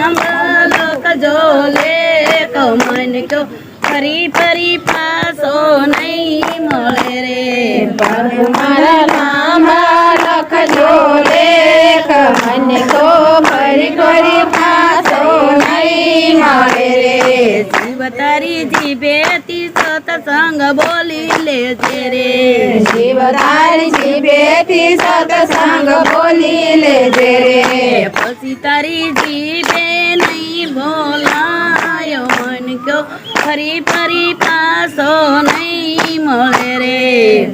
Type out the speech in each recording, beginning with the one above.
લાંબો લેખ મન કો ફરી ફરી પાછો નહીં મળે રે પ્રભુ મારા લાંબા લખજો લેખ મને કો ફરી ફરી પાછો નહીં મળે રે જીવ તારી જીભેથી સત્સંગ બોલી લેજે રે શિવ તારી જીભેથી સત્સંગ બોલી લેજે રે પછી તારી જીભે નહીં બોલાયો મન કો ફરી ફરી પાછો નહીં મળે રે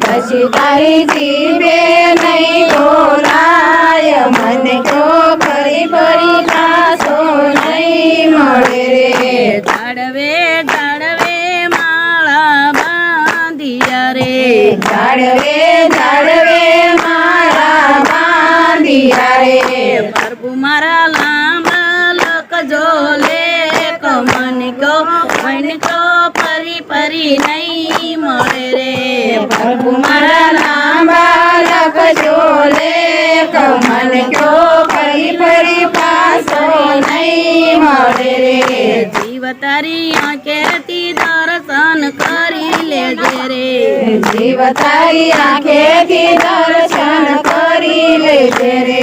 પછી તારી જીભે નહીં બોલાય મને કો ફરી ફરી પાછો નહીં મળે રે જાડવે જાડવે માળા બાંધિયા રે જાડવે જાડવે મારા બાંધિયા રે પ્રભુ મારા લાંબા લખજો લેખ મન કો ફરી ફરી નહીં મળે રે પ્રભુ મારા લાંબા લખજો લેખ મને કો ફરી ફરી પાછો નહીં મળે રે જીવ તારી આંખેથી દર્શન કરી લેજે રે જીવ તારી આંખેથી દર્શન કરી લેજે રે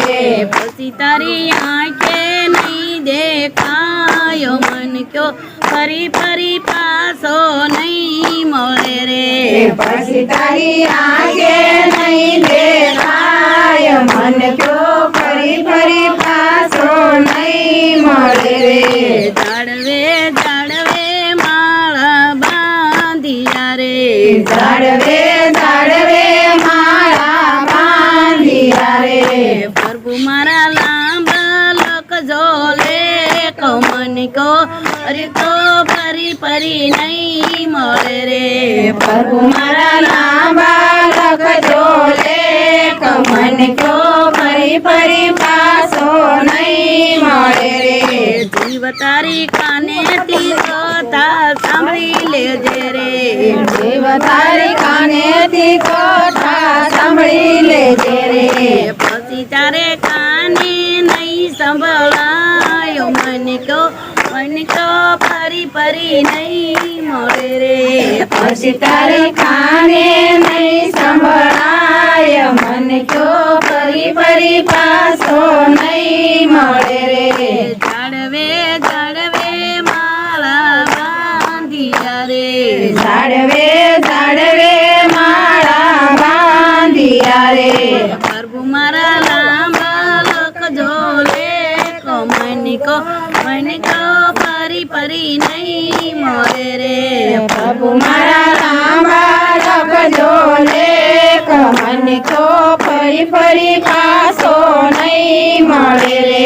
પછી તારી આંખે નહીં દેખાયો મન કયો ફરી ફરી પાછો નહીં મળે રે પછી તારી આંખે નહીં દેખાય મન કયો ફરી ફરી પાછો નહીં મળે રે જાડવે જાડવે માળા બાંધિયા રે જાડવે જાડવે મારા બાંધિયા રે પ્રભુ મારા લાંબા લખજો લેખ મન કો ફરી ફરી નહીં મળે રે પ્રભુ મારા લાંબા લખજો લેખ મને કો ફરી ફરી પાછો નહીં મળે રે જીવ તારી કાનેથી કથા સાંભળી લેજે રે જીવ તારી કાનેથી કથા સાંભળી લેજે રે પછી તારે કાને નહીં સંભળાયો મન કો ફરી ફરી નહીં મળે રે પછી તારી કાને નહીં સંભળાય મને કયો ફરી ફરી પાછો નહીં મળે રે જાડવે જાડવે માળા બાંધિયા રે જાડવે જાડવે માળા બાંધિયા રે પ્રભુ મારા લાંબા લખજો લેખ મન કો ફરી ફરી નહીં મળે રે પ્રભુ મારા લાંબા લખજો લેખ મને કો ફરી ફરી પાછો નહીં મળે રે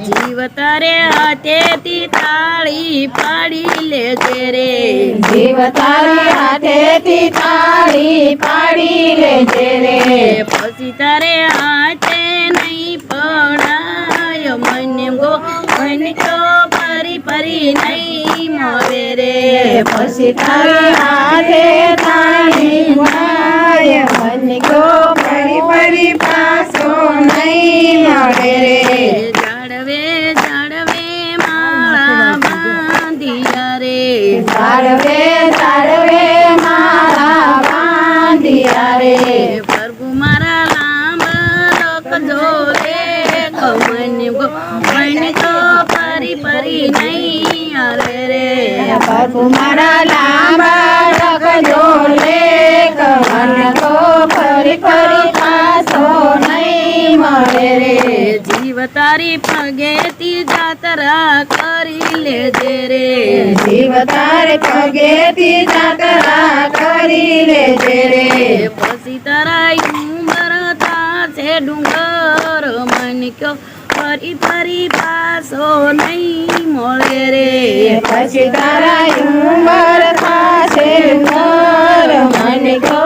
જીવ તારે હાથેથી તાળી પાડી લેજે રે જીવ તારી હાથેથી તાળી પાડી લેજે રે પછી તારે હાથે નહીં પડાયો મન કો ફરી ફરી નહીં મળે રે પછી તારી હાથે તાળી પાય મને કો ફરી ફરી પાછો નહીં મળે રે જાડવે જાડવે માળા બાંધિયા રે જાડવે જાડવે મારા બાંધિયા રે પ્રભુ મારા લાંબા લખજો લેખ મન કો ફરી ફરી નહીં આવે રે પ્રભુ મારા લાંબા લખજો લેખ મને કો ફરી ફરી પાછો નહીં મળે રે જીવ તારી પગેથી જાતરા કરી લેજે રે જીવ તારે પગેથી જાતરા કરી લેજે રે પછી તારા ઉંમર થાશે ડુંગર મન કયો ફરી ફરી પાછો નહીં મળે રે પછી તારા ઉંમર થાશે ડુંગર મને કો